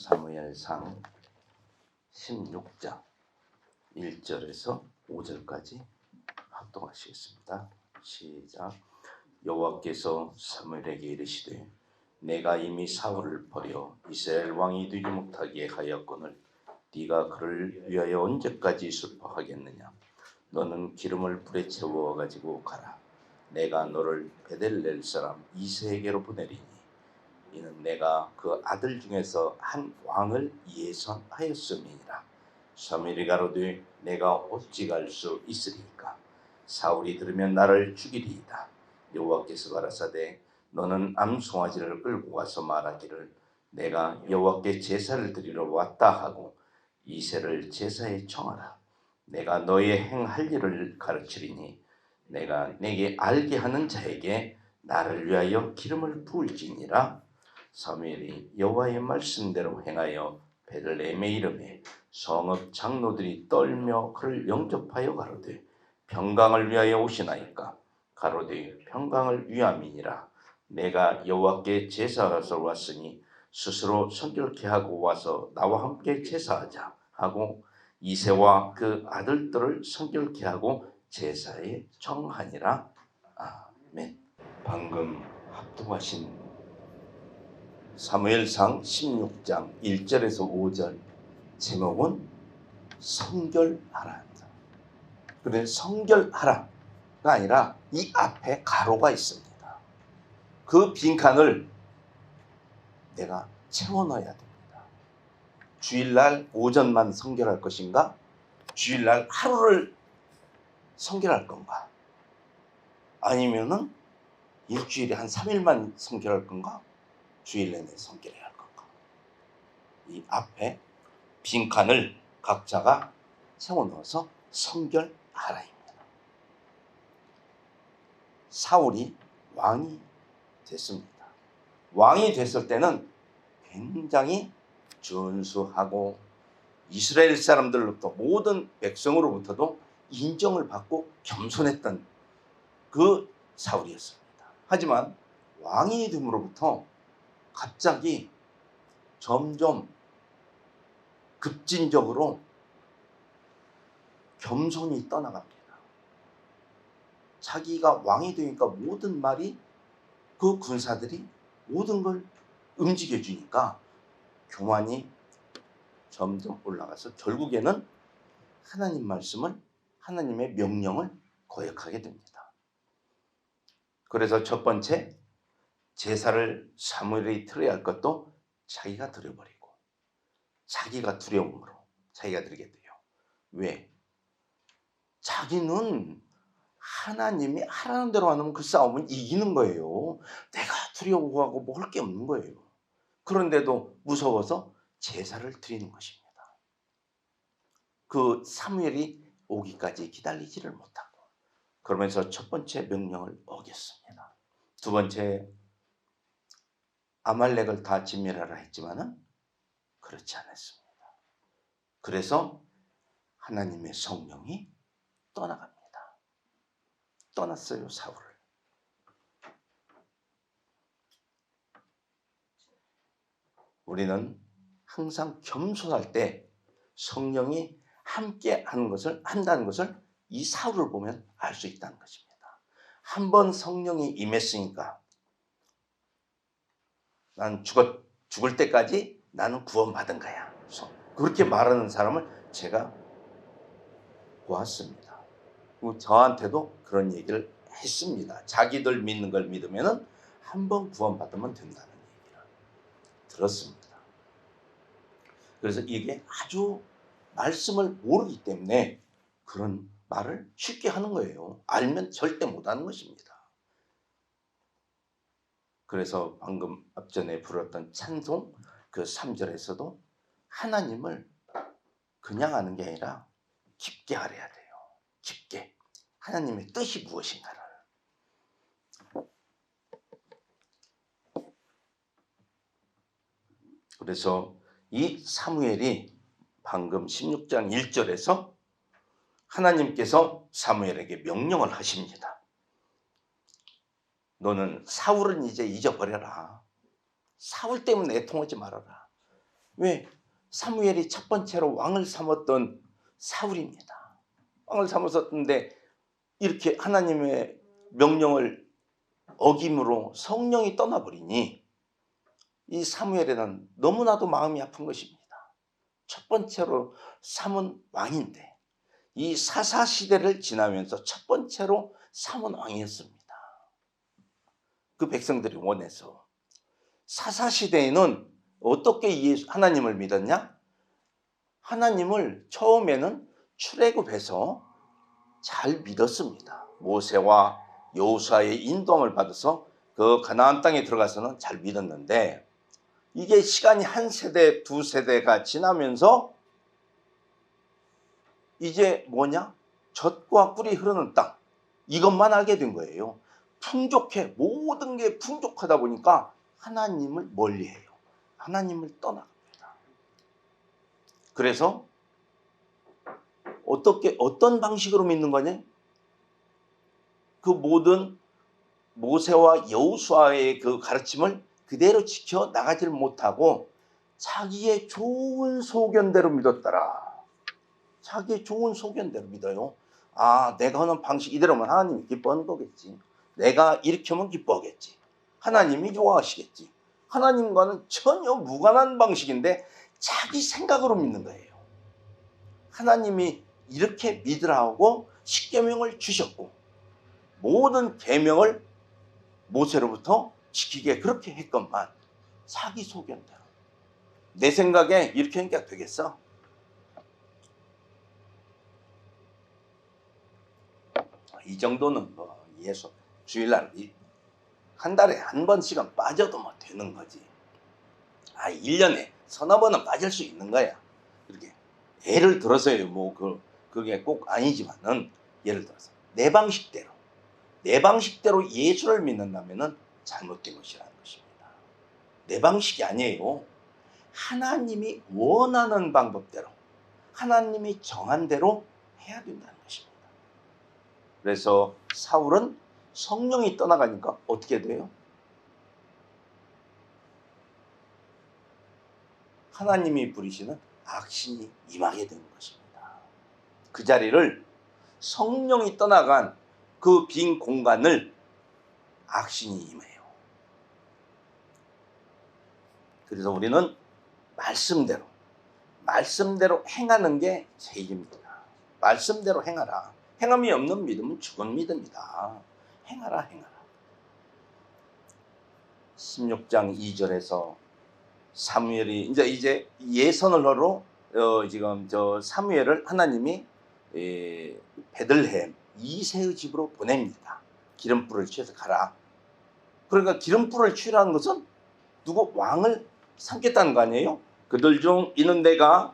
사무엘상 16장 1절에서 5절까지 합독하시겠습니다. 시작. 여호와께서 사무엘에게 이르시되 내가 이미 사울을 버려 이스라엘 왕이 되지 못하게 하였거늘 네가 그를 위하여 언제까지 슬퍼하겠느냐. 너는 기름을 불에 채워 가지고 가라. 내가 너를 베델레 사람 이새에게로 보내리니 이는 내가 그 아들 중에서 한 왕을 예선하였음이니라. 사무엘이 가로되 내가 어찌 갈 수 있으리이까. 사울이 들으면 나를 죽이리이다. 여호와께서 가라사대 너는 암송아지를 끌고 가서 말하기를 내가 여호와께 제사를 드리러 왔다 하고 이새를 제사에 청하라. 내가 너의 행할 일을 가르치리니 내가 내게 알게 하는 자에게 나를 위하여 기름을 부을지니라. 사무엘이 여호와의 말씀대로 행하여 베들레헴의 이름에 성읍 장로들이 떨며 그를 영접하여 가로되 평강을 위하여 오시나이까. 가로되 평강을 위함이니라. 내가 여호와께 제사하러 왔으니 스스로 성결케 하고 와서 나와 함께 제사하자 하고 이새와 그 아들들을 성결케 하고 제사에 청하니라. 아멘. 방금 합독하신 사무엘상 16장 1절에서 5절 제목은 성결하라. 그런데 성결하라가 아니라 이 앞에 가로가 있습니다. 그 빈칸을 내가 채워넣어야 됩니다. 주일날 오전만 성결할 것인가? 주일날 하루를 성결할 건가? 아니면은 일주일에 한 3일만 성결할 건가? 주일 내내 성결해야 할 건가? 이 앞에 빈칸을 각자가 채워넣어서 성결하라입니다. 사울이 왕이 됐습니다. 왕이 됐을 때는 굉장히 준수하고 이스라엘 사람들로부터 모든 백성으로부터도 인정을 받고 겸손했던 그 사울이었습니다. 하지만 왕이 됨으로부터 갑자기 점점 급진적으로 겸손이 떠나갑니다. 자기가 왕이 되니까 모든 말이 그 군사들이 모든 걸 움직여 주니까 교만이 점점 올라가서 결국에는 하나님 말씀을, 하나님의 명령을 거역하게 됩니다. 그래서 첫 번째 제사를 사무엘이 드려야 할 것도 자기가 드려버리고 자기가 두려움으로 자기가 드리게 돼요. 왜? 자기는 하나님이 하라는 대로 안 하면 그 싸움은 이기는 거예요. 내가 두려워하고 뭐 할 게 없는 거예요. 그런데도 무서워서 제사를 드리는 것입니다. 그 사무엘이 오기까지 기다리지를 못하고 그러면서 첫 번째 명령을 어겼습니다. 두 번째 아말렉을 다 진멸하라 했지만은 그렇지 않았습니다. 그래서 하나님의 성령이 떠나갑니다. 떠났어요, 사울을. 우리는 항상 겸손할 때 성령이 함께 하는 것을 한다는 것을 이 사울을 보면 알 수 있다는 것입니다. 한번 성령이 임했으니까 난 죽을 때까지 나는 구원받은 거야. 그렇게 말하는 사람을 제가 보았습니다. 저한테도 그런 얘기를 했습니다. 자기들 믿는 걸 믿으면 한번 구원받으면 된다는 얘기를 들었습니다. 그래서 이게 아주 말씀을 모르기 때문에 그런 말을 쉽게 하는 거예요. 알면 절대 못하는 것입니다. 그래서 방금 앞전에 불렀던 찬송 그 3절에서도 하나님을 그냥 아는 게 아니라 깊게 알아야 돼요. 깊게. 하나님의 뜻이 무엇인가를. 그래서 이 사무엘이 방금 16장 1절에서 하나님께서 사무엘에게 명령을 하십니다. 너는 사울은 이제 잊어버려라. 사울 때문에 애통하지 말아라. 왜? 사무엘이 첫 번째로 왕을 삼았던 사울입니다. 왕을 삼았었는데 이렇게 하나님의 명령을 어김으로 성령이 떠나버리니 이 사무엘에는 너무나도 마음이 아픈 것입니다. 첫 번째로 삼은 왕인데 이 사사시대를 지나면서 첫 번째로 삼은 왕이었습니다. 그 백성들이 원해서. 사사시대에는 어떻게 하나님을 믿었냐? 하나님을 처음에는 출애굽해서 잘 믿었습니다. 모세와 여호수아의 인도함을 받아서 그 가나안 땅에 들어가서는 잘 믿었는데 이게 시간이 한 세대, 두 세대가 지나면서 이제 뭐냐? 젖과 꿀이 흐르는 땅, 이것만 알게 된 거예요. 풍족해, 모든 게 풍족하다 보니까 하나님을 멀리해요. 하나님을 떠나갑니다. 그래서 어떤 방식으로 믿는 거냐? 그 모든 모세와 여호수아의 그 가르침을 그대로 지켜 나가지를 못하고 자기의 좋은 소견대로 믿었더라. 자기의 좋은 소견대로 믿어요. 아, 내가 하는 방식 이대로면 하나님이 기뻐하는 거겠지. 내가 이렇게 하면 기뻐하겠지. 하나님이 좋아하시겠지. 하나님과는 전혀 무관한 방식인데 자기 생각으로 믿는 거예요. 하나님이 이렇게 믿으라고 십계명을 주셨고 모든 계명을 모세로부터 지키게 그렇게 했건만 자기 소견대로 내 생각에 이렇게 하니까 되겠어? 이 정도는 뭐 예수 주일날 한 달에 한 번씩은 빠져도 뭐 되는 거지. 1년에 서너 번은 빠질 수 있는 거야. 이렇게 예를 들어서요. 뭐 그게 꼭 아니지만은 예를 들어서 내 방식대로 예수를 믿는다면은 잘못된 것이라는 것입니다. 내 방식이 아니에요. 하나님이 원하는 방법대로, 하나님이 정한 대로 해야 된다는 것입니다. 그래서 사울은 성령이 떠나가니까 어떻게 돼요? 하나님이 부리시는 악신이 임하게 되는 것입니다. 그 자리를 성령이 떠나간 그 빈 공간을 악신이 임해요. 그래서 우리는 말씀대로 행하는 게 제일입니다. 말씀대로 행하라. 행함이 없는 믿음은 죽은 믿음이다. 행하라. 16장 2절에서 사무엘이 이제 예선을 하러 지금 사무엘을 하나님이 베들레헴 이새의 집으로 보냅니다. 기름불을 취해서 가라. 그러니까 기름불을 취하는 것은 누구 왕을 삼겠다는 거 아니에요? 그들 중 이는 내가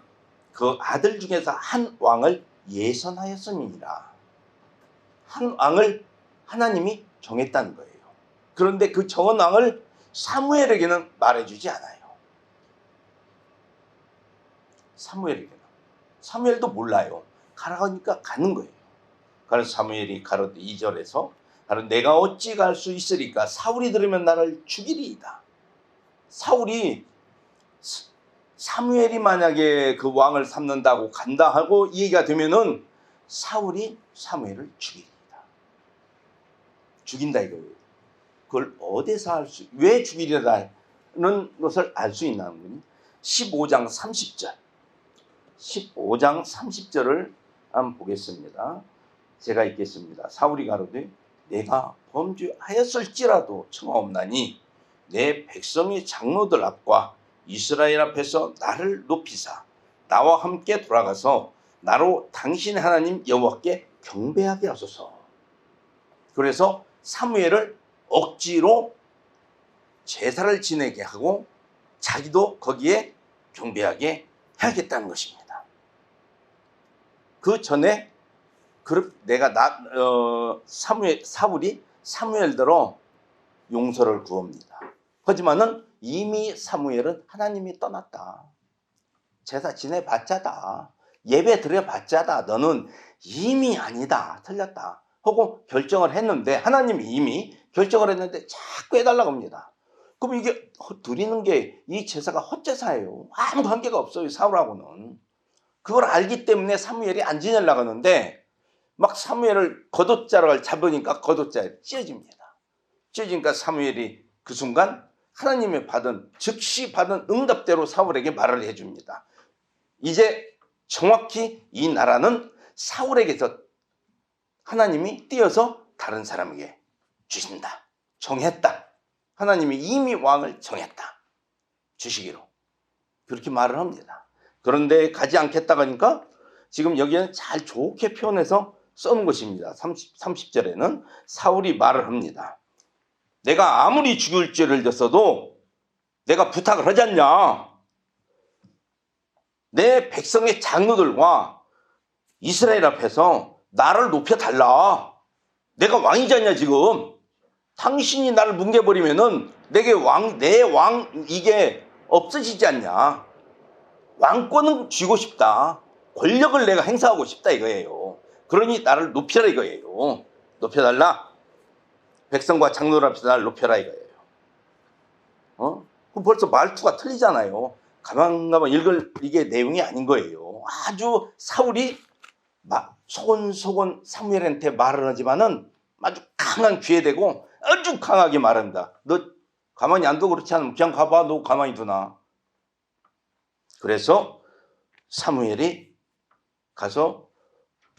그 아들 중에서 한 왕을 예선하였음이니라. 한 왕을 하나님이 정했다는 거예요. 그런데 그 정한 왕을 사무엘에게는 말해주지 않아요. 사무엘도 몰라요. 가라 하니까 가는 거예요. 그래서 사무엘이 가로되 2절에서 내가 어찌 갈 수 있으리까? 사울이 들으면 나를 죽이리이다. 사무엘이 만약에 그 왕을 삼는다고 간다 하고 이 얘기가 되면은 사울이 사무엘을 죽인다 이거예요. 그걸 어디서 왜 죽이려다는 것을 알 수 있나는 거니? 15장 30절을 한번 보겠습니다. 제가 읽겠습니다. 사울이 가로되 내가 범죄하였을지라도 청하옵나니 내 백성의 장로들 앞과 이스라엘 앞에서 나를 높이사 나와 함께 돌아가서 나로 당신의 하나님 여호와께 경배하게 하소서. 그래서 사무엘을 억지로 제사를 지내게 하고 자기도 거기에 경배하게 해야겠다는 것입니다. 그 전에 사울이 사무엘대로 용서를 구합니다. 하지만은 이미 사무엘은 하나님이 떠났다. 제사 지내봤자다. 예배 드려봤자다. 너는 이미 아니다. 틀렸다. 하고 결정을 했는데 하나님이 이미 결정을 했는데 자꾸 해달라고 합니다. 그럼 이게 드리는 게 이 제사가 헛제사예요. 아무 관계가 없어요, 사울하고는. 그걸 알기 때문에 사무엘이 안 지내려가는데 막 사무엘을 겉옷자락을 잡으니까 겉옷자락이 찢어집니다. 찢어지니까 사무엘이 그 순간 하나님의 즉시 받은 응답대로 사울에게 말을 해줍니다. 이제 정확히 이 나라는 사울에게서 하나님이 띄어서 다른 사람에게 주신다. 정했다. 하나님이 이미 왕을 정했다. 주시기로. 그렇게 말을 합니다. 그런데 가지 않겠다고 하니까 지금 여기에는 잘 좋게 표현해서 써놓은 것입니다. 30절에는 사울이 말을 합니다. 내가 아무리 죽을 죄를 졌어도 내가 부탁을 하지 않냐. 내 백성의 장로들과 이스라엘 앞에서 나를 높여달라. 내가 왕이지 않냐 지금. 당신이 나를 뭉개버리면은 내 왕 이게 없어지지 않냐. 왕권은 쥐고 싶다. 권력을 내가 행사하고 싶다 이거예요. 그러니 나를 높여라 이거예요. 높여달라. 백성과 장로들 앞에서 나를 높여라 이거예요. 그럼 벌써 말투가 틀리잖아요. 가만가만 읽을 이게 내용이 아닌 거예요. 아주 사울이 소곤소곤 사무엘한테 말을 하지만은 아주 강한 귀에 대고 아주 강하게 말한다. 너 가만히 안 둬. 그렇지 않으면 그냥 가봐. 너 가만히 두나. 그래서 사무엘이 가서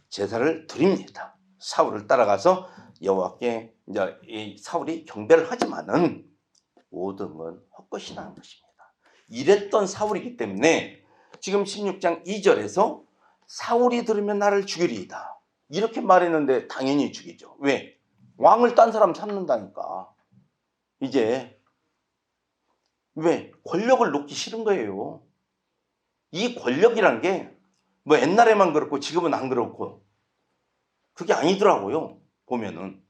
제사를 드립니다. 사울을 따라가서 여호와께 이제 이 사울이 경배를 하지만은 모든 건 헛것이라는 것입니다. 이랬던 사울이기 때문에 지금 16장 2절에서 사울이 들으면 나를 죽이리이다. 이렇게 말했는데 당연히 죽이죠. 왜? 왕을 딴 사람 찾는다니까. 이제 왜? 권력을 놓기 싫은 거예요. 이 권력이란 게 뭐 옛날에만 그렇고 지금은 안 그렇고 그게 아니더라고요. 보면은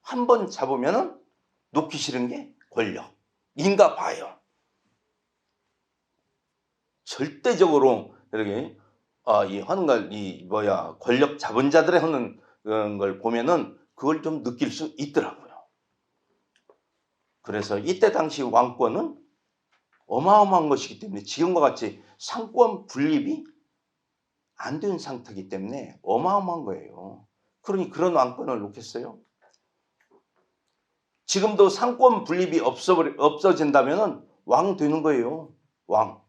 한 번 잡으면은 놓기 싫은 게 권력인가 봐요. 절대적으로 이렇게 이 하는 걸 권력 잡은 자들의 하는 걸 보면은 그걸 좀 느낄 수 있더라고요. 그래서 이때 당시 왕권은 어마어마한 것이기 때문에 지금과 같이 상권 분립이 안 된 상태이기 때문에 어마어마한 거예요. 그러니 그런 왕권을 놓겠어요? 지금도 상권 분립이 없어진다면 왕 되는 거예요. 왕.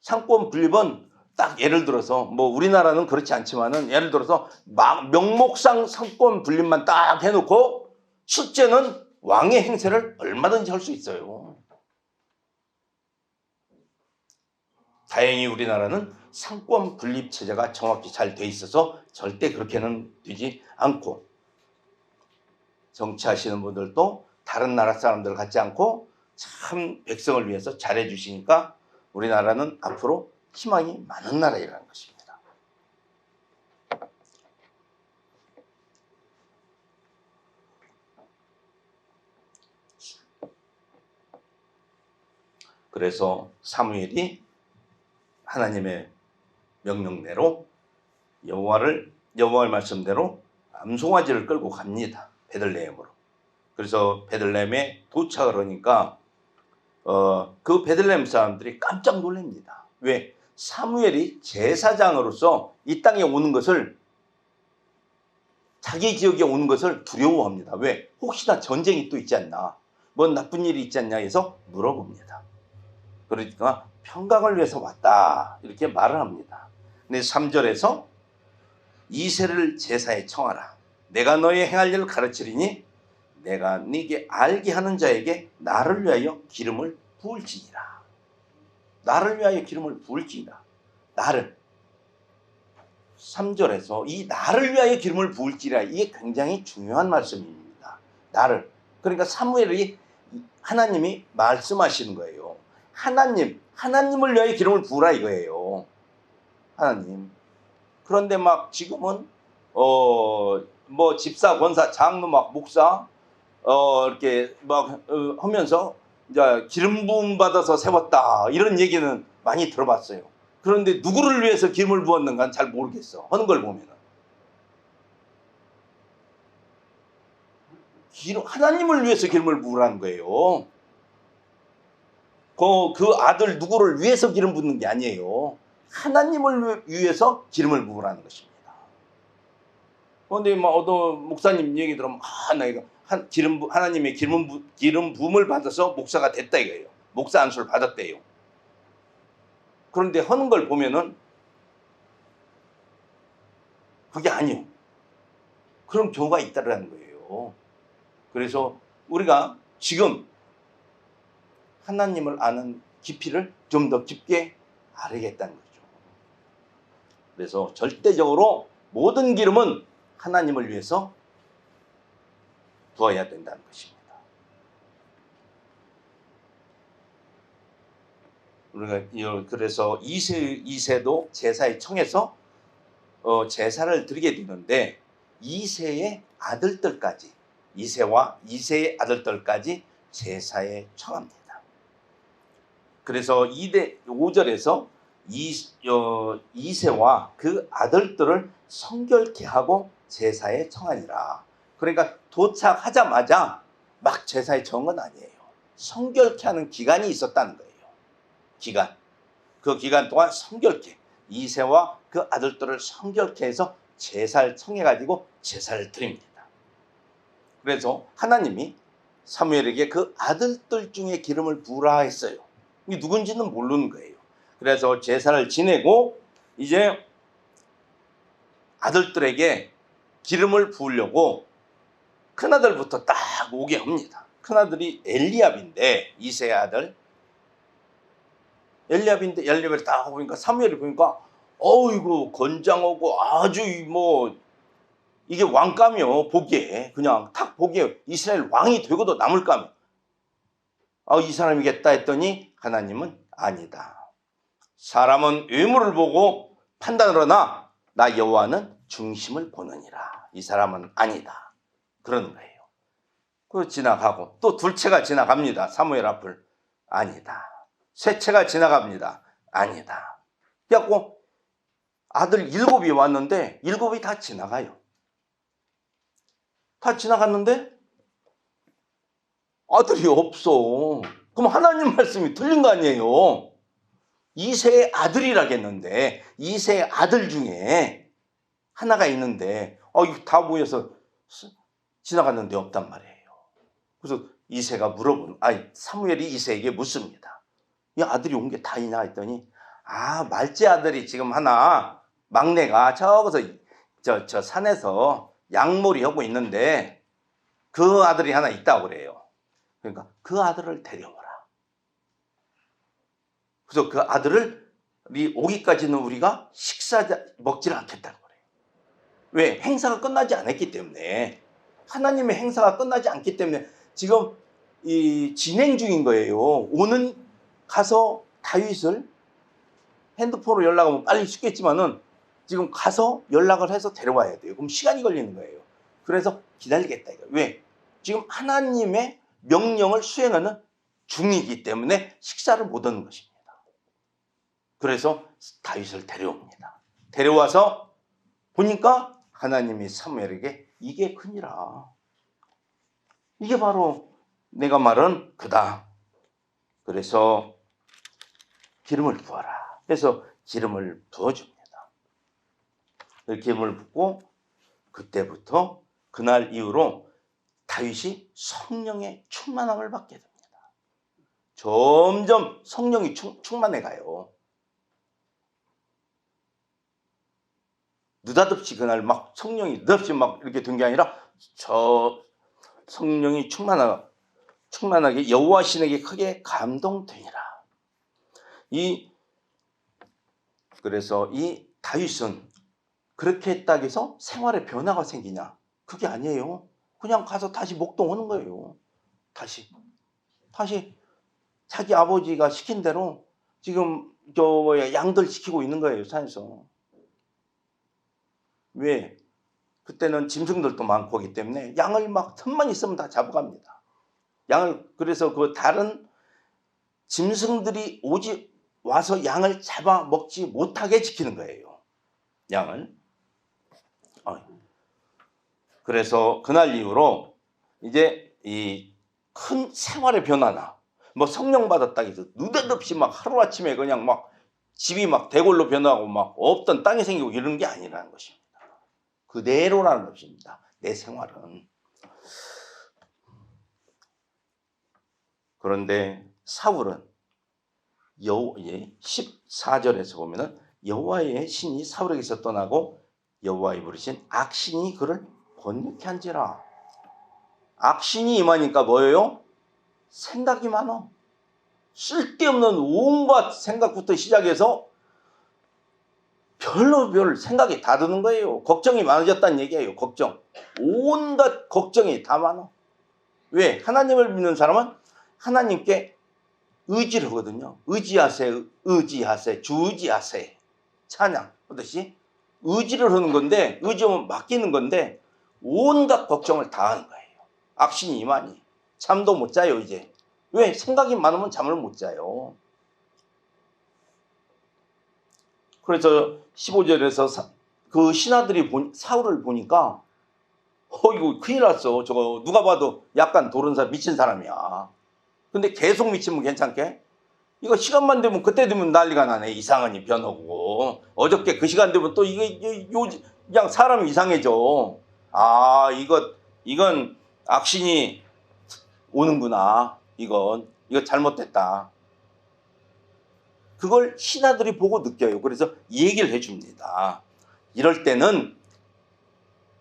상권 분립은 딱 예를 들어서 뭐 우리나라는 그렇지 않지만은 예를 들어서 명목상 상권 분립만 딱 해놓고 실제는 왕의 행세를 얼마든지 할 수 있어요. 다행히 우리나라는 상권 분립 체제가 정확히 잘 돼 있어서 절대 그렇게는 되지 않고 정치하시는 분들도 다른 나라 사람들 같지 않고 참 백성을 위해서 잘해 주시니까 우리나라는 앞으로 희망이 많은 나라라는 것입니다. 그래서 사무엘이 하나님의 명령대로 여호와의 말씀대로 암송아지를 끌고 갑니다. 베들레헴으로. 그래서 베들레헴에 도착을 하니까 그 베들레헴 사람들이 깜짝 놀랍니다. 왜? 사무엘이 제사장으로서 이 땅에 오는 것을 자기 지역에 오는 것을 두려워합니다. 왜? 혹시나 전쟁이 또 있지 않나? 뭔 나쁜 일이 있지 않냐 해서 물어봅니다. 그러니까 평강을 위해서 왔다 이렇게 말을 합니다. 근데 3절에서 이새를 제사에 청하라. 내가 너의 행할 일을 가르치리니 내가 네게 알게 하는 자에게 나를 위하여 기름을 부을지니라. 나를 위하여 기름을 부을지니라. 나를. 3절에서 이 나를 위하여 기름을 부을지니라. 이게 굉장히 중요한 말씀입니다. 나를. 그러니까 사무엘이 하나님이 말씀하시는 거예요. 하나님을 위하여 기름을 부으라 이거예요. 하나님. 그런데 막 지금은 뭐 집사, 권사, 장로, 막 목사 이렇게 막 하면서 이제 기름 부음 받아서 세웠다 이런 얘기는 많이 들어봤어요. 그런데 누구를 위해서 기름을 부었는가는 잘 모르겠어. 하는 걸 보면은 하나님을 위해서 기름을 부으라는 거예요. 그 아들 누구를 위해서 기름 붓는 게 아니에요. 하나님을 위해서 기름을 부으라는 것입니다. 그런데 막 어떤 목사님 얘기 들으면 나 이거 하나님의 기름 부음을 받아서 목사가 됐다 이거예요. 목사 안수를 받았대요. 그런데 하는 걸 보면은 그게 아니요. 그런 경우가 있다라는 거예요. 그래서 우리가 지금 하나님을 아는 깊이를 좀 더 깊게 알아야겠다는 거죠. 그래서 절대적으로 모든 기름은 하나님을 위해서 부어야 된다는 것입니다. 우리가 그래서 이세도 제사에 청해서 제사를 드리게 되는데 이세의 아들들까지 이세와 이세의 아들들까지 제사에 청합니다. 그래서 5절에서 이세와 그 아들들을 성결케 하고 제사에 청하니라. 그러니까 도착하자마자 막 제사에 청한 건 아니에요. 성결케 하는 기간이 있었다는 거예요. 그 기간 동안 성결케, 이세와 그 아들들을 성결케 해서 제사를 청해가지고 제사를 드립니다. 그래서 하나님이 사무엘에게 그 아들들 중에 기름을 부으라 했어요. 이게 누군지는 모르는 거예요. 그래서 제사를 지내고 이제 아들들에게 기름을 부으려고 큰아들부터 딱 오게 합니다. 큰아들이 엘리압인데 이세의 아들 엘리압을 딱 보니까 사무엘이 보니까 이거 건장하고 아주 이게 왕감이요. 보기에 그냥 탁 보기에 이스라엘 왕이 되고도 남을까며 이 사람이겠다 했더니 하나님은 아니다. 사람은 외모를 보고 판단하러나 나 여호와는 중심을 보느니라. 이 사람은 아니다. 그러는 거예요. 그 지나가고 또 둘째가 지나갑니다. 사무엘 앞을. 아니다. 셋째가 지나갑니다. 아니다. 그래갖고 아들 7이 왔는데 7이 다 지나가요. 다 지나갔는데 아들이 없어. 그럼 하나님 말씀이 틀린 거 아니에요. 이세의 아들이라겠는데 이세의 아들 중에 하나가 있는데 이거 다 모여서 지나갔는데 없단 말이에요. 그래서 사무엘이 이세에게 묻습니다. 이 아들이 온 게 다 있나 했더니 말째 아들이 지금 하나 막내가 저기서 저 산에서 양몰이 하고 있는데 그 아들이 하나 있다고 그래요. 그러니까 그 아들을 데려오라. 그래서 그 아들을 오기까지는 우리가 먹지를 않겠다고 그래요. 왜? 행사가 끝나지 않았기 때문에. 하나님의 행사가 끝나지 않기 때문에 지금 진행 중인 거예요. 가서 다윗을 핸드폰으로 연락하면 빨리 쉽겠지만은 지금 가서 연락을 해서 데려와야 돼요. 그럼 시간이 걸리는 거예요. 그래서 기다리겠다 이거. 왜? 지금 하나님의 명령을 수행하는 중이기 때문에 식사를 못 하는 것입니다. 그래서 다윗을 데려옵니다. 데려와서 보니까 하나님이 사무엘에게 이게 크니라. 이게 바로 내가 말한 그다. 그래서 기름을 부어라. 그래서 기름을 부어줍니다. 기름을 붓고 그때부터 그날 이후로 다윗이 성령의 충만함을 받게 됩니다. 점점 성령이 충만해 가요. 느닷없이 그날 막 성령이 느닷없이 막 이렇게 된 게 아니라 성령이 충만하게 여호와 신에게 크게 감동되니라. 그래서 이 다윗은 그렇게 했다고 해서 생활에 변화가 생기냐? 그게 아니에요. 그냥 가서 다시 목동하는 거예요. 다시 자기 아버지가 시킨 대로 지금 양들 시키고 있는 거예요, 산에서. 왜? 그때는 짐승들도 많고 하기 때문에 양을 막 틈만 있으면 다 잡아갑니다. 그래서 그 다른 짐승들이 와서 양을 잡아 먹지 못하게 지키는 거예요. 양을. 그래서 그날 이후로 이제 이 큰 생활의 변화나 뭐 성령 받았다 해서 느닷없이 막 하루아침에 그냥 막 집이 막 대궐로 변하고 막 없던 땅이 생기고 이런 게 아니라는 것입니다. 그대로라는 것입니다. 내 생활은. 그런데 사울은 14절에서 보면은 여호와의 신이 사울에게서 떠나고 여호와의 부르신 악신이 그를 번뇌케 한지라. 악신이 임하니까 뭐예요? 생각이 많아. 쓸데없는 온갖 생각부터 시작해서 별로 별 생각이 다 드는 거예요. 걱정이 많아졌다는 얘기예요. 걱정. 온갖 걱정이 다 많아. 왜? 하나님을 믿는 사람은 하나님께 의지를 하거든요. 의지하세, 의지하세, 주의지하세. 찬양 하듯이 의지를 하는 건데, 의지하면 맡기는 건데 온갖 걱정을 다 하는 거예요. 악신이 임하니 잠도 못 자요 이제. 왜? 생각이 많으면 잠을 못 자요. 그래서 15절에서 그 신하들이 사울을 보니까 이거 큰일 났어. 저거 누가 봐도 약간 도른 사람, 미친 사람이야. 근데 계속 미치면 괜찮게? 이거 시간만 되면 그때 되면 난리가 나네. 이상하니 변하고. 어저께 그 시간 되면 또 이게 그냥 사람이 이상해져. 아, 이건 악신이 오는구나. 이거 잘못됐다. 그걸 신하들이 보고 느껴요. 그래서 얘기를 해줍니다. 이럴 때는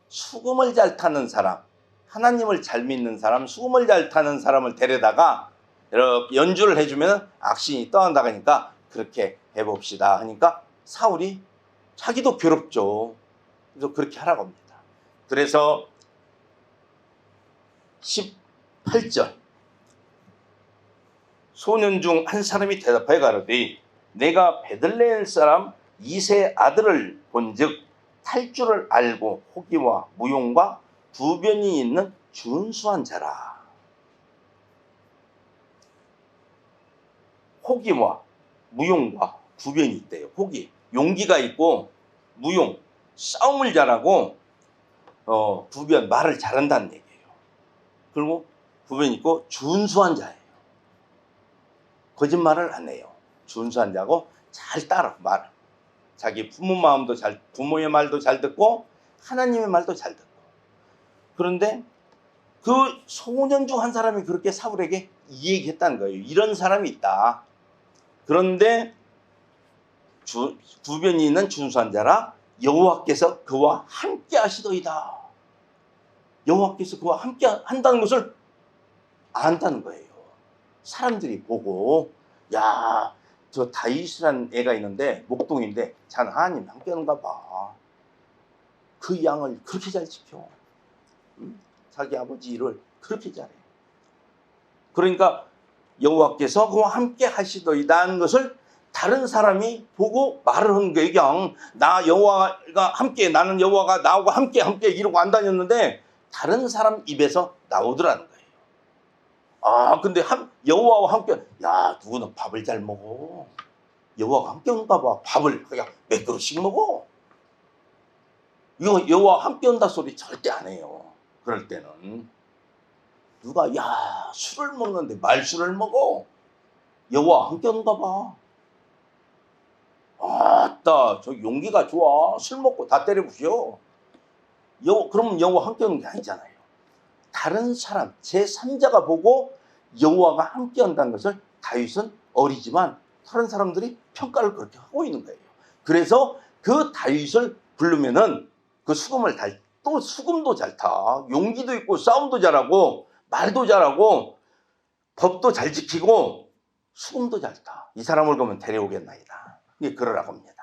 수금을 잘 타는 사람, 하나님을 잘 믿는 사람, 수금을 잘 타는 사람을 데려다가 연주를 해주면 악신이 떠난다니까 그렇게 해봅시다 하니까 사울이 자기도 괴롭죠. 그래서 그렇게 하라고 합니다. 그래서 18절 소년 중 한 사람이 대답하여 가로되 내가 베들레헴 사람 이세 아들을 본즉 탈 줄을 알고 호기와 무용과 두변이 있는 준수한 자라. 호기와 무용과 두변이 있대요. 호기, 용기가 있고 무용, 싸움을 잘하고 두변, 말을 잘한다는 얘기예요. 그리고 두변이 있고 준수한 자예요. 거짓말을 안 해요. 준수한 자고 잘 따라 말. 자기 부모의 말도 잘 듣고 하나님의 말도 잘 듣고. 그런데 그 소년 중 한 사람이 그렇게 사울에게 이 얘기했다는 거예요. 이런 사람이 있다. 그런데 두변이 있는 준수한 자라 여호와께서 그와 함께 하시더이다. 여호와께서 그와 함께 한다는 것을 안다는 거예요. 사람들이 보고 야, 저 다윗이라는 애가 있는데 목동인데 자 하나님 함께 하는가 봐. 그 양을 그렇게 잘 지켜. 자기 아버지 일을 그렇게 잘해. 그러니까 여호와께서 그와 함께 하시더이다는 것을 다른 사람이 보고 말을 한 거예요. 그냥 나 여호와가 함께, 나는 여호와가 나하고 함께 이러고 안 다녔는데 다른 사람 입에서 나오더라는 거예요. 아, 근데 여호와와 함께, 야, 누구는 밥을 잘 먹어. 여호와가 함께 온가 봐. 밥을 그냥 몇 그릇씩 먹어. 이거 여호와와 함께 온다 소리 절대 안 해요. 그럴 때는 누가 야, 술을 먹는데 말술을 먹어. 여호와와 함께 온가 봐. 아따, 저 용기가 좋아. 술 먹고 다 때려부셔. 그러면 여호와 함께 오는 게 아니잖아요. 다른 사람, 제3자가 보고 여호와가 함께 한다는 것을 다윗은 어리지만 다른 사람들이 평가를 그렇게 하고 있는 거예요. 그래서 그 다윗을 부르면은 그 또 수금도 잘 타. 용기도 있고 싸움도 잘하고 말도 잘하고 법도 잘 지키고 수금도 잘 타. 이 사람을 보면 데려오겠나이다. 이게 그러라고 합니다.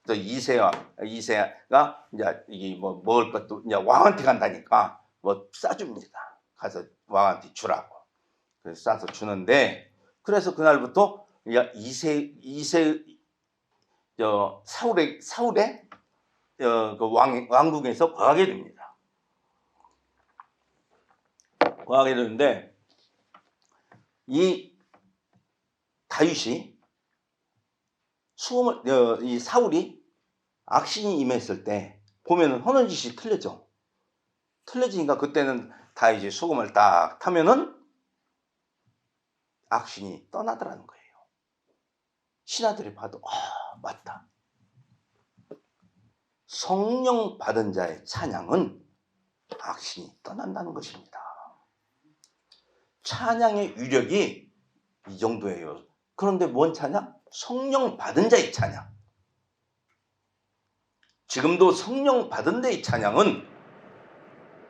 또 이세가 이제 이게 뭐 먹을 것도 이제 왕한테 간다니까 뭐 싸줍니다. 가서 왕한테 주라고. 그래서 싸서 주는데 그래서 그날부터 사울의 그 왕국에서 거하게 됩니다. 거하게 되는데 이 다윗이 이 사울이 악신이 임했을 때 보면은 하는 짓이 틀려지니까 그때는 다윗이 수금을 딱 타면은 악신이 떠나더라는 거예요. 신하들이 봐도 맞다. 성령 받은 자의 찬양은 악신이 떠난다는 것입니다. 찬양의 위력이 이 정도예요. 그런데 뭔 찬양? 성령 받은 자의 찬양. 지금도 성령 받은 자의 찬양은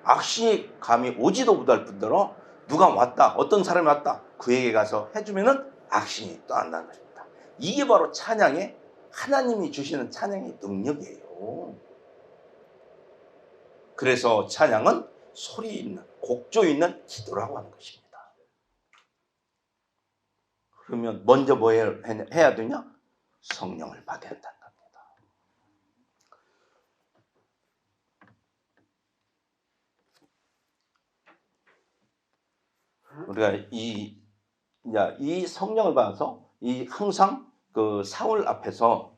악신이 감히 오지도 못할 뿐더러 누가 왔다, 어떤 사람이 왔다, 그에게 가서 해주면은 악신이 떠난다는 것입니다. 이게 바로 찬양의, 하나님이 주시는 찬양의 능력이에요. 그래서 찬양은 소리 있는, 곡조 있는 기도라고 하는 것입니다. 그러면 먼저 뭐 해야 되냐? 성령을 받아야 한다는 겁니다. 우리가 이 성령을 받아서 항상 그 사울 앞에서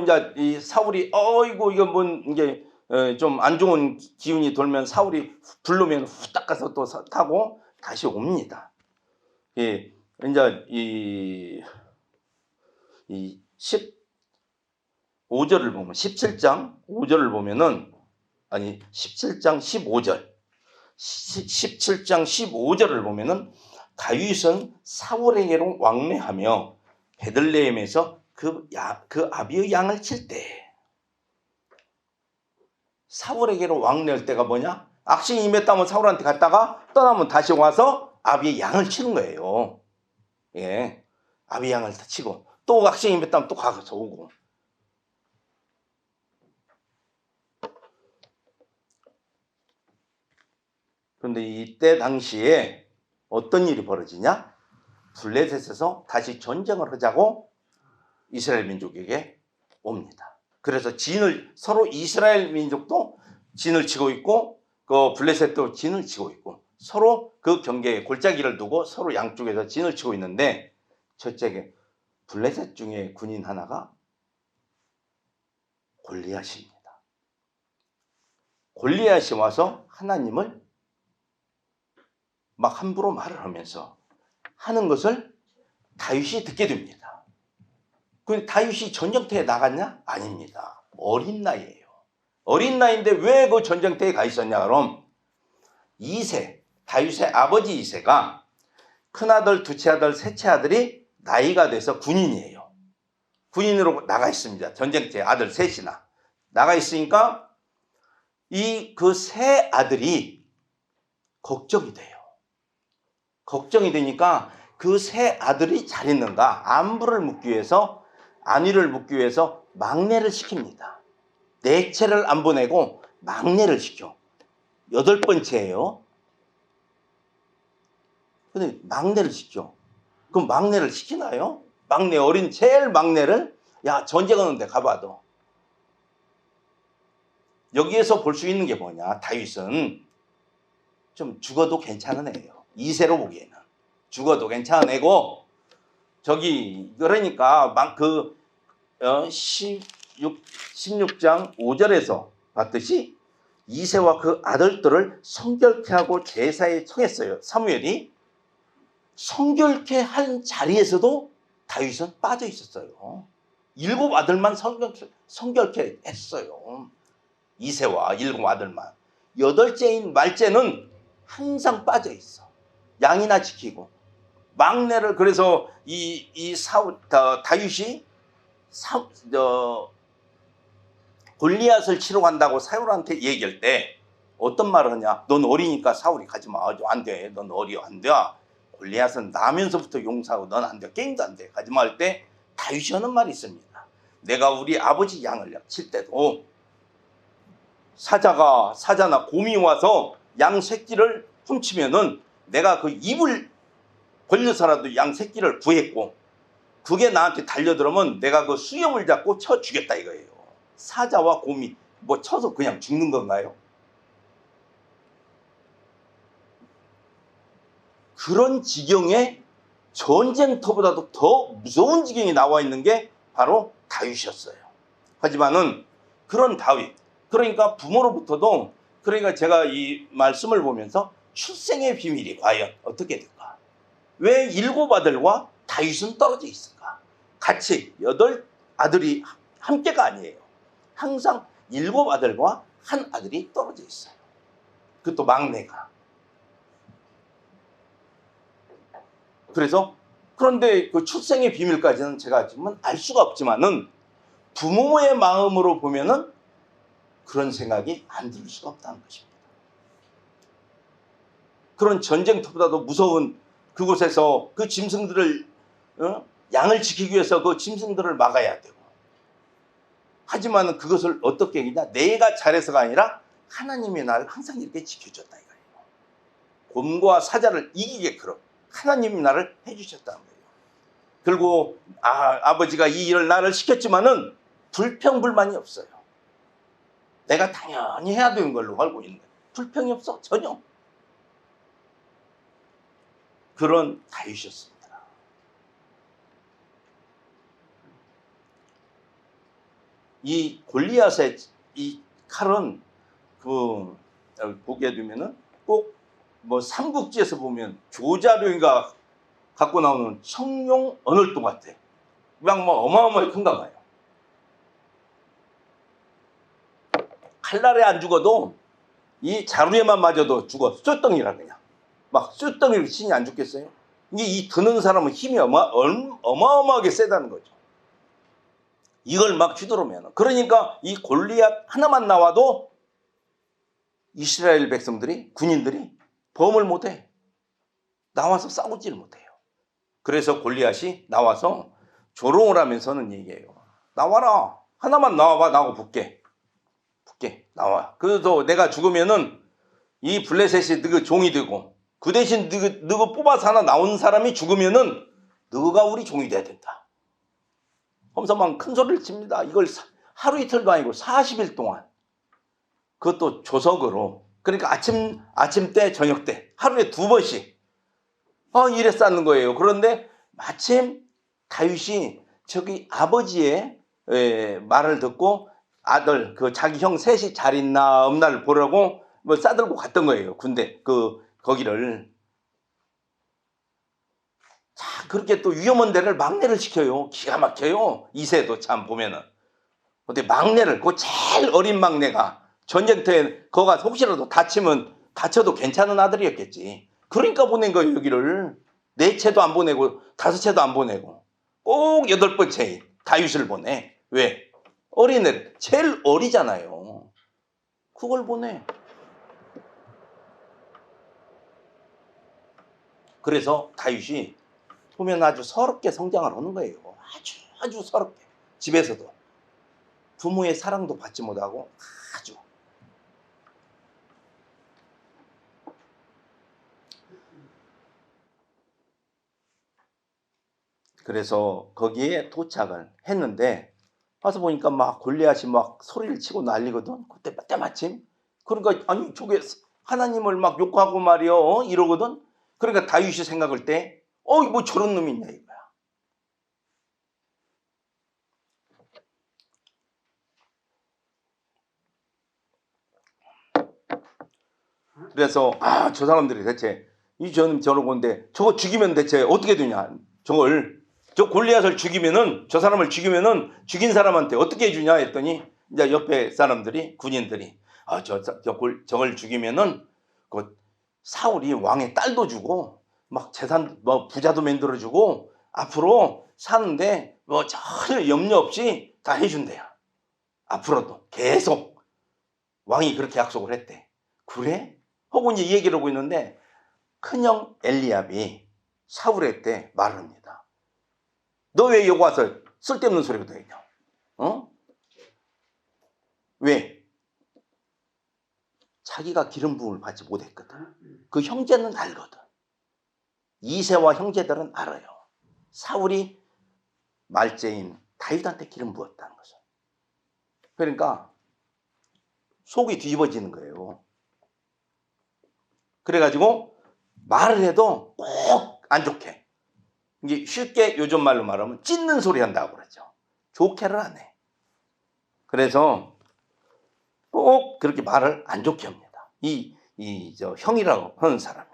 이제 이 사울이 이거 뭔 이게 좀 안 좋은 기운이 돌면 사울이 부르면 후딱 가서 또 타고 다시 옵니다. 이제 이 15절을 보면 17장 5절을 보면은 17장 15절 17장 15절을 보면은 다윗은 사울에게로 왕래하며 베들레헴에서 그 아비의 양을 칠 때, 사울에게로 왕래할 때가 뭐냐? 악신이 임했다면 사울한테 갔다가 떠나면 다시 와서 아비의 양을 치는 거예요. 예, 아비의 양을 치고 또 악신이 임했다면 또 가서 오고. 그런데 이때 당시에 어떤 일이 벌어지냐? 블레셋에서 다시 전쟁을 하자고 이스라엘 민족에게 옵니다. 그래서 서로 이스라엘 민족도 진을 치고 있고 그 블레셋도 진을 치고 있고 서로 그 경계에 골짜기를 두고 서로 양쪽에서 진을 치고 있는데, 저쪽에 블레셋 중에 군인 하나가 골리앗입니다. 골리앗이 와서 하나님을 막 함부로 말을 하면서 하는 것을 다윗이 듣게 됩니다. 근데 다윗이 전쟁터에 나갔냐? 아닙니다. 어린 나이예요. 어린 나이인데 왜 그 전쟁터에 가 있었냐? 그럼 다윗의 아버지 이새가 큰아들, 둘째 아들, 셋째 아들이 나이가 돼서 군인이에요. 군인으로 나가 있습니다. 전쟁터에 아들 셋이나 나가 있으니까 그 세 아들이 걱정이 돼요. 걱정이 되니까 그 세 아들이 잘 있는가 안위를 묻기 위해서 막내를 시킵니다. 넷째를 안 보내고 막내를 시켜. 8번째예요. 근데 막내를 시켜. 그럼 막내를 시키나요? 제일 막내를, 야, 전쟁하는데 가봐도. 여기에서 볼 수 있는 게 뭐냐? 다윗은 좀 죽어도 괜찮은 애예요. 이세로 보기에는 죽어도 괜찮은 애고, 그러니까 16장 5절에서 봤듯이 이새와 그 아들들을 성결케 하고 제사에 청했어요. 사무엘이 성결케 한 자리에서도 다윗은 빠져 있었어요. 7 아들만 성결케 했어요. 이새와 7 아들만. 8째인 말째는 항상 빠져 있어. 양이나 지키고. 막내를, 그래서 다윗이 골리앗을 치러 간다고 사울한테 얘기할 때 어떤 말을 하냐? 넌 어리니까 사울이 가지 마. 안 돼. 넌 어려. 안 돼. 골리앗은 나면서부터 용사고 넌 안 돼. 게임도 안 돼. 가지 마 할 때 다윗이 하는 말이 있습니다. 내가 우리 아버지 양을 칠 때도 사자나 곰이 와서 양 새끼를 훔치면은 내가 그 입을 벌려서라도 양 새끼를 구했고, 그게 나한테 달려들으면 내가 그 수염을 잡고 쳐 죽였다 이거예요. 사자와 곰이 뭐 쳐서 그냥 죽는 건가요? 그런 지경에 전쟁터보다도 더 무서운 지경이 나와 있는 게 바로 다윗이었어요. 하지만은 그런 다윗, 그러니까 부모로부터도, 그러니까 제가 이 말씀을 보면서 출생의 비밀이 과연 어떻게 될까? 왜 7 아들과 다윗은 떨어져 있을까? 같이 8 아들이 함께가 아니에요. 항상 7 아들과 한 아들이 떨어져 있어요. 그것도 막내가. 그런데 그 출생의 비밀까지는 제가 지금은 알 수가 없지만은 부모의 마음으로 보면은 그런 생각이 안 들 수가 없다는 것입니다. 그런 전쟁터보다도 무서운 그곳에서 그 짐승들을 양을 지키기 위해서 그 짐승들을 막아야 되고, 하지만 그것을 어떻게 이기냐? 내가 잘해서가 아니라 하나님이 나를 항상 이렇게 지켜줬다 이거예요. 곰과 사자를 이기게끔 하나님이 나를 해주셨다는 거예요. 그리고 아버지가 이 일을 나를 시켰지만은 불평불만이 없어요. 내가 당연히 해야 되는 걸로 알고 있는 거예요. 불평이 없어, 전혀. 그런 다윗이었습니다. 이 골리앗의 이 칼은 보게 되면은 꼭 뭐 삼국지에서 보면 조자룡이가 갖고 나오는 청룡 언월도 같아. 그냥 뭐 어마어마하게 큰가 봐요. 칼날에 안 죽어도 이 자루에만 맞아도 죽어. 쇳덩이라 그냥. 막 쇳덩이로 신이 안 죽겠어요? 이게 이 드는 사람은 힘이 어마어마하게 세다는 거죠. 이걸 막 휘두르면. 그러니까 이 골리앗 하나만 나와도 이스라엘 백성들이, 군인들이 범을 못해. 나와서 싸우지를 못해요. 그래서 골리앗이 나와서 조롱을 하면서는 얘기해요. 나와라. 하나만 나와봐. 나하고 붙게. 나와. 그래서 내가 죽으면은 이 블레셋이 너희 종이 되고, 그 대신 너희 뽑아서 하나 나온 사람이 죽으면은 너가 우리 종이 돼야 된다. 하면서 막 큰 소리를 칩니다. 이걸 하루 이틀도 아니고 40일 동안. 그것도 조석으로. 그러니까 아침 때, 저녁 때 하루에 2번씩 일에 쌓는 거예요. 그런데 마침 다윗이 저기 아버지의 말을 듣고 아들, 자기 형 셋이 잘 있나 없나를 보려고 뭐 싸들고 갔던 거예요. 군대, 거기를. 자, 그렇게 또 위험한 데를 막내를 시켜요. 기가 막혀요. 이세도 참 보면은. 근데 막내를, 그 제일 어린 막내가 전쟁터에 거가 혹시라도 다쳐도 괜찮은 아들이었겠지. 그러니까 보낸 거예요, 여기를. 4채도 안 보내고 5채도 안 보내고 꼭 8번째인 다윗을 보내. 왜? 어린애, 제일 어리잖아요. 그걸 보내. 그래서 다윗이 보면 아주 서럽게 성장을 하는 거예요. 아주 서럽게. 집에서도 부모의 사랑도 받지 못하고 아주. 그래서 거기에 도착을 했는데 와서 보니까 막 골리앗이 막 소리를 치고 난리거든. 그때 때마침. 그러니까 아니 저게 하나님을 막 욕하고 말이요 이러거든. 그러니까 다윗이 생각할 때 뭐 저런 놈이 있냐 이거야. 그래서 저 사람들이 대체 저러고 있는데 저거 죽이면 대체 어떻게 되냐. 저 골리앗을 죽이면은, 저 사람을 죽이면은 죽인 사람한테 어떻게 해주냐 했더니 이제 옆에 사람들이, 군인들이 저걸 죽이면은 그 사울이 왕의 딸도 주고 막 재산 뭐 부자도 만들어주고 앞으로 사는데 뭐 전혀 염려 없이 다 해준대요. 앞으로도 계속 왕이 그렇게 약속을 했대. 그래? 하고 이제 얘기를 하고 있는데 큰형 엘리압이 사울한테 말을 합니다. 너 왜 여기 와서 쓸데없는 소리가 더 했냐? 왜? 자기가 기름 부음을 받지 못했거든. 그 형제는 알거든. 이새와 형제들은 알아요. 사울이 말제인 다윗한테 기름 부었다는 것을. 그러니까 속이 뒤집어지는 거예요. 그래가지고 말을 해도 꼭 안 좋게. 이게 쉽게 요즘 말로 말하면 찢는 소리 한다고 그러죠. 좋게를 안 해. 그래서 꼭 그렇게 말을 안 좋게 합니다. 이 형이라고 하는 사람이.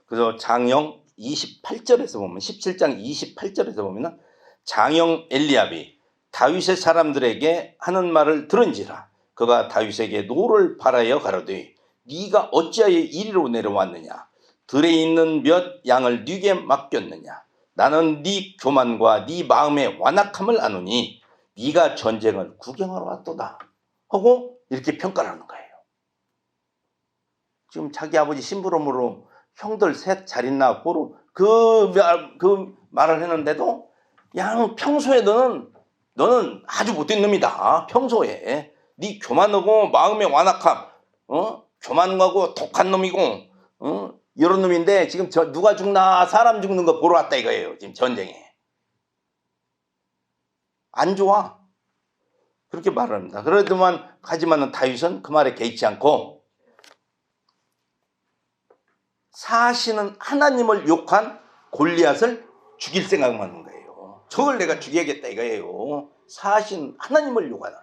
그래서 장형 28절에서 보면 17장 28절에서 보면은 장형 엘리압이 다윗의 사람들에게 하는 말을 들은지라 그가 다윗에게 노를 바라여 가로되 네가 어찌하여 이리로 내려왔느냐 들에 있는 몇 양을 네게 맡겼느냐 나는 네 교만과 네 마음의 완악함을 아노니 네가 전쟁을 구경하러 왔도다 하고 이렇게 평가를 하는 거예요. 지금 자기 아버지 심부름으로 형들 셋 잘 있나 보러 그 말을 했는데도 양 평소에 너는 아주 못된 놈이다. 평소에 네 교만하고 마음의 완악함, 교만하고 독한 놈이고, 이런 놈인데 지금 누가 죽나 사람 죽는 거 보러 왔다 이거예요. 지금 전쟁에 안 좋아. 그렇게 말을 합니다. 하지만 다윗은 그 말에 개의치 않고 사실은 하나님을 욕한 골리앗을 죽일 생각만 하는 거예요. 저걸 내가 죽여야겠다 이거예요. 사실은 하나님을 욕하는.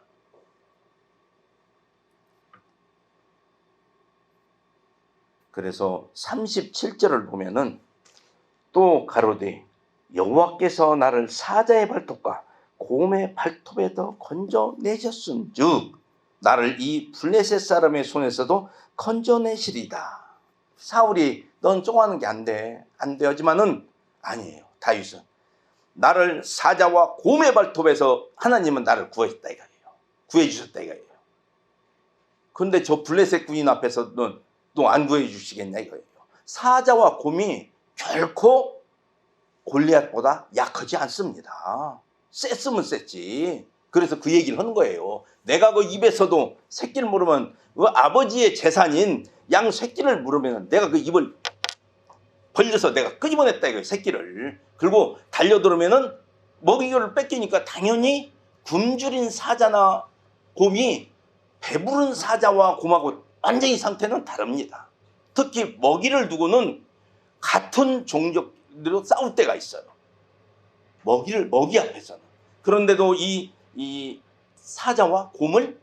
그래서 37절을 보면은 또 가로되 여호와께서 나를 사자의 발톱과 곰의 발톱에도 건져내셨은즉 나를 이 블레셋 사람의 손에서도 건져내시리다. 사울이 넌 쫑하는 게 안 돼 하지만은 아니에요. 다윗은 나를 사자와 곰의 발톱에서 하나님은 나를 구했다 이거예요. 구해주셨다 이거예요. 근데 저 블레셋 군인 앞에서 넌 또 안 구해주시겠냐 이거예요. 사자와 곰이 결코 골리앗보다 약하지 않습니다. 셌으면 셌지. 그래서 그 얘기를 하는 거예요. 내가 그 입에서도 새끼를 물으면 그 아버지의 재산인 양 새끼를 물으면 내가 그 입을 벌려서 내가 끄집어냈다 이거예요. 새끼를. 그리고 달려들으면은 먹이를 뺏기니까 당연히 굶주린 사자나 곰이 배부른 사자와 곰하고 완전히 상태는 다릅니다. 특히 먹이를 두고는 같은 종족으로 싸울 때가 있어요. 먹이 앞에서는. 그런데도 이 사자와 곰을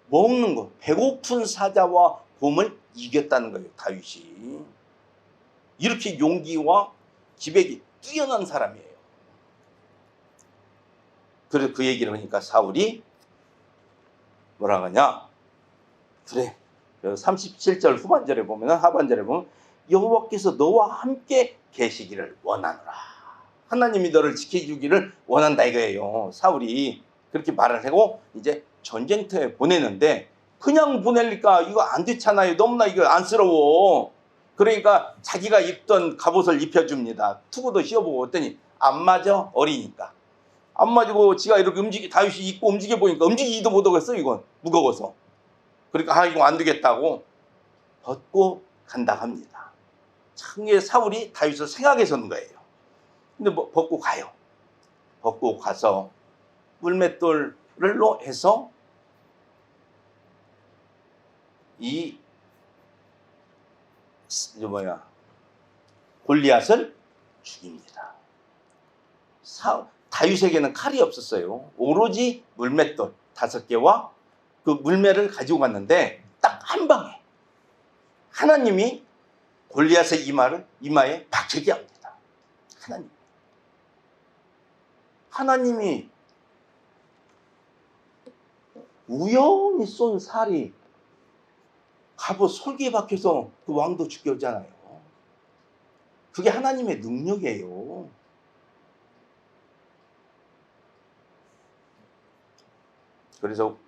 먹는 거, 배고픈 사자와 곰을 이겼다는 거예요. 다윗이. 이렇게 용기와 기백이 뛰어난 사람이에요. 그래서 그 얘기를 하니까 사울이 뭐라 하냐? 그래. 37절 후반절에 보면 하반절에 보면 여호와께서 너와 함께 계시기를 원하노라. 하나님이 너를 지켜주기를 원한다 이거예요. 사울이 그렇게 말을 하고 이제 전쟁터에 보내는데 그냥 보낼니까 이거 안 좋잖아요. 너무나 이거 안쓰러워. 그러니까 자기가 입던 갑옷을 입혀줍니다. 투구도 씌워보고 했더니 안 맞아. 어리니까. 안 맞고 지가 이렇게 다윗이 입고 움직여 보니까 움직이지도 못하겠어. 이건 무거워서. 그러니까 이거 안 되겠다고 벗고 간다 합니다. 참 사울이 다윗을 생각해서는 거예요. 근데 벗고 가요. 벗고 가서 물맷돌로 해서 골리앗을 죽입니다. 다윗에게는 칼이 없었어요. 오로지 물맷돌 5개와 그 물매를 가지고 갔는데 딱 한 방에 하나님이 골리앗의 이마에 박히게 합니다. 하나님이 우연히 쏜 살이 갑옷 솔기에 박혀서 그 왕도 죽게 하잖아요. 그게 하나님의 능력이에요. 그래서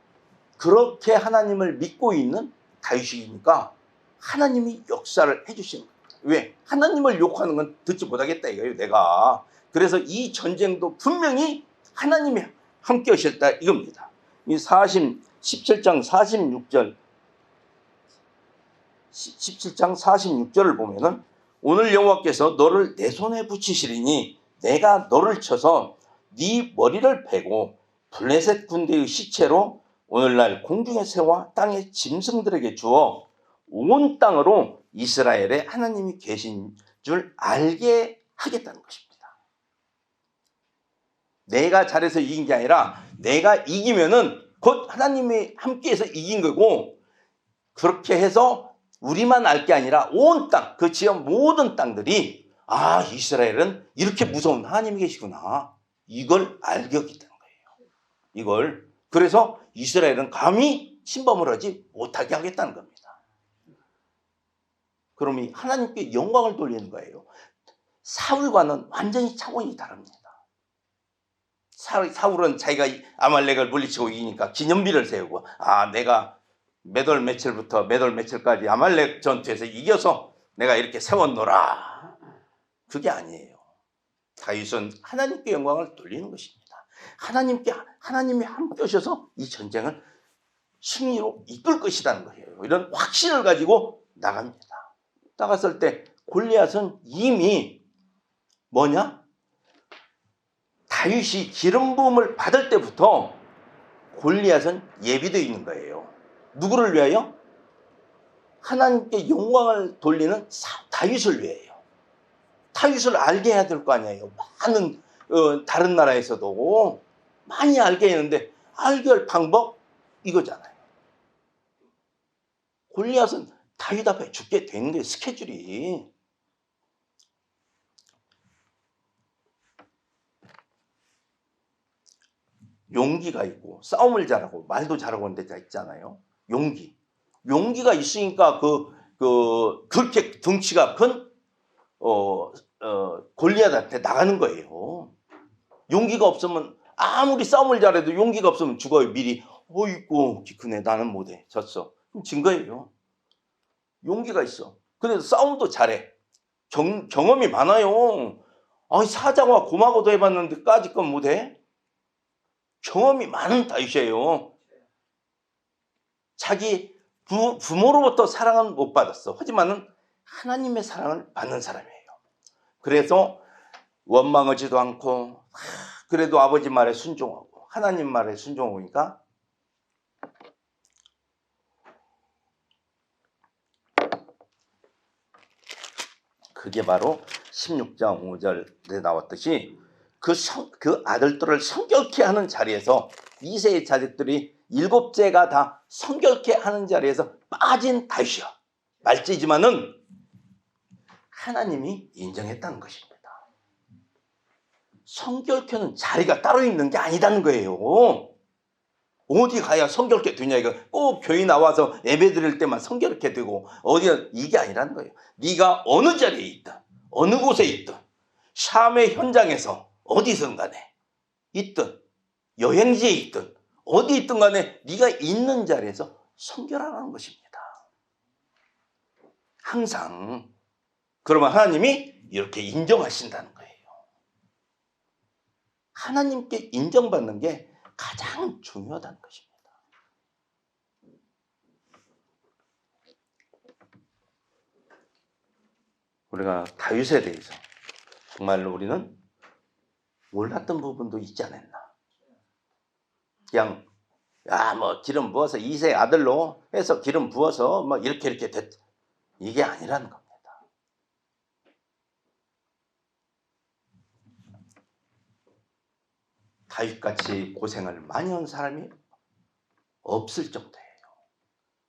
그렇게 하나님을 믿고 있는 다윗이니까 하나님이 역사를 해주시는 거예요. 왜? 하나님을 욕하는 건 듣지 못하겠다 이거예요. 내가. 그래서 이 전쟁도 분명히 하나님이 함께 하셨다 이겁니다. 이 17장 46절을 보면은 오늘 여호와께서 너를 내 손에 붙이시리니 내가 너를 쳐서 네 머리를 베고 블레셋 군대의 시체로 오늘날 공중의 새와 땅의 짐승들에게 주어 온 땅으로 이스라엘에 하나님이 계신 줄 알게 하겠다는 것입니다. 내가 잘해서 이긴 게 아니라 내가 이기면은 곧 하나님이 함께해서 이긴 거고, 그렇게 해서 우리만 알 게 아니라 온 땅, 그 지역 모든 땅들이 아, 이스라엘은 이렇게 무서운 하나님이 계시구나, 이걸 알게 됐다는 거예요. 이걸. 그래서 이스라엘은 감히 침범을 하지 못하게 하겠다는 겁니다. 그러면 하나님께 영광을 돌리는 거예요. 사울과는 완전히 차원이 다릅니다. 사울은 자기가 아말렉을 물리치고 이기니까 기념비를 세우고, 아, 내가 몇 월 며칠부터 몇 월 며칠까지 아말렉 전투에서 이겨서 내가 이렇게 세웠노라. 그게 아니에요. 다윗은 하나님께 영광을 돌리는 것입니다. 하나님이 함께 오셔서 이 전쟁을 승리로 이끌 것이라는 거예요. 이런 확신을 가지고 나갑니다. 나갔을 때 골리앗은 이미 뭐냐? 다윗이 기름 부음을 받을 때부터 골리앗은 예비되어 있는 거예요. 누구를 위하여? 하나님께 영광을 돌리는 다윗을 위하여. 다윗을 알게 해야 될 거 아니에요. 많은 다른 나라에서도 많이 알게 했는데 알게 할 방법 이거잖아요. 골리앗은 다윗 앞에 죽게 되는 거예요. 스케줄이. 용기가 있고 싸움을 잘하고 말도 잘하고 하는 데가 있잖아요. 용기가 있으니까 그렇게 덩치가 큰 골리앗한테 나가는 거예요. 용기가 없으면 아무리 싸움을 잘해도 용기가 없으면 죽어요. 미리 어이구 기크네, 나는 못해, 졌어. 그럼 진 거예요. 용기가 있어. 그래도 싸움도 잘해. 경험이 많아요. 아니, 사자와 곰하고도 해봤는데 까짓 건 못해? 경험이 많은 다윗이에요. 자기 부모로부터 사랑은 못 받았어. 하지만은 하나님의 사랑을 받는 사람이에요. 그래서 원망하지도 않고, 그래도 아버지 말에 순종하고 하나님 말에 순종하니까 그게 바로 16장 5절에 나왔듯이 그 아들들을 성결케 하는 자리에서, 이세의 자식들이 7째가 다 성결케 하는 자리에서 빠진 다윗이야. 말찌지만은 하나님이 인정했다는 것입니다. 성결케는 자리가 따로 있는 게 아니다는 거예요. 어디 가야 성결케 되냐, 이거 꼭 교회 나와서 예배 드릴 때만 성결케 되고 어디가, 이게 아니라는 거예요. 네가 어느 자리에 있든 어느 곳에 있든 삶의 현장에서 어디선 간에 있든 여행지에 있든 어디 있든 간에 네가 있는 자리에서 성결하라는 것입니다. 항상. 그러면 하나님이 이렇게 인정하신다는 거예요. 하나님께 인정받는 게 가장 중요하다는 것입니다. 우리가 다윗에 대해서 정말로 우리는 몰랐던 부분도 있지 않았나. 그냥 뭐 기름 부어서 이세 아들로 해서 기름 부어서 뭐 이렇게 됐, 이게 아니라는 겁니다. 다윗같이 고생을 많이 한 사람이 없을 정도예요.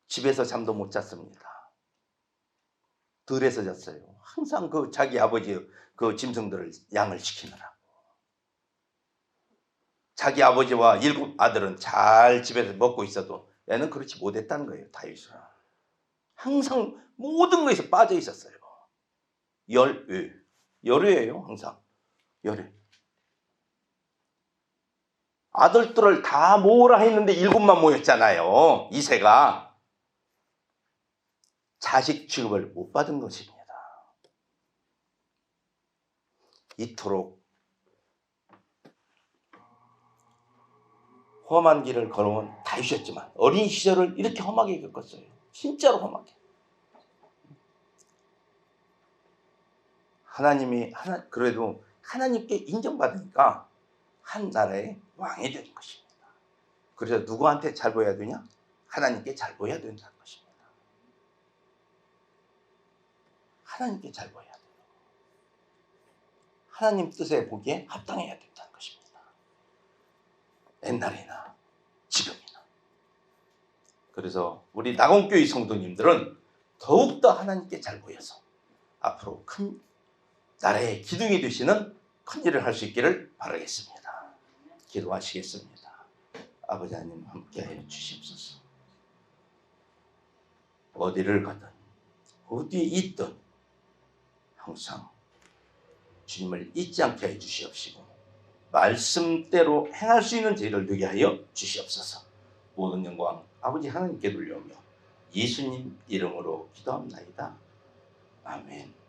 집에서 잠도 못 잤습니다. 들에서 잤어요. 항상 자기 아버지 짐승들을 양을 시키느라고. 자기 아버지와 7 아들은 잘 집에서 먹고 있어도 얘는 그렇지 못했다는 거예요. 다윗은 항상 모든 것에 빠져 있었어요. 열의예요. 항상 열의. 아들들을 다 모으라 했는데 7만 모였잖아요. 이세가. 자식 취급을 못 받은 것입니다. 이토록 험한 길을 걸어온 다윗이었지만 어린 시절을 이렇게 험하게 겪었어요. 진짜로 험하게. 그래도 하나님께 인정받으니까 한 나라의 왕이 되는 것입니다. 그래서 누구한테 잘 보여야 되냐? 하나님께 잘 보여야 된다는 것입니다. 하나님께 잘 보여야 돼요. 하나님 뜻에 보기에 합당해야 된다는 것입니다. 옛날이나 지금이나. 그래서 우리 낙원교회 성도님들은 더욱더 하나님께 잘 보여서 앞으로 큰 나라의 기둥이 되시는 큰 일을 할 수 있기를 바라겠습니다. 기도하시겠습니다. 아버지 하나님 함께하여 주시옵소서. 어디를 가든 어디에 있든 항상 주님을 잊지 않게 해 주시옵시고 말씀대로 행할 수 있는 저희를 되게 하여 주시옵소서. 모든 영광 아버지 하나님께 돌려오며 예수님 이름으로 기도합나이다. 아멘.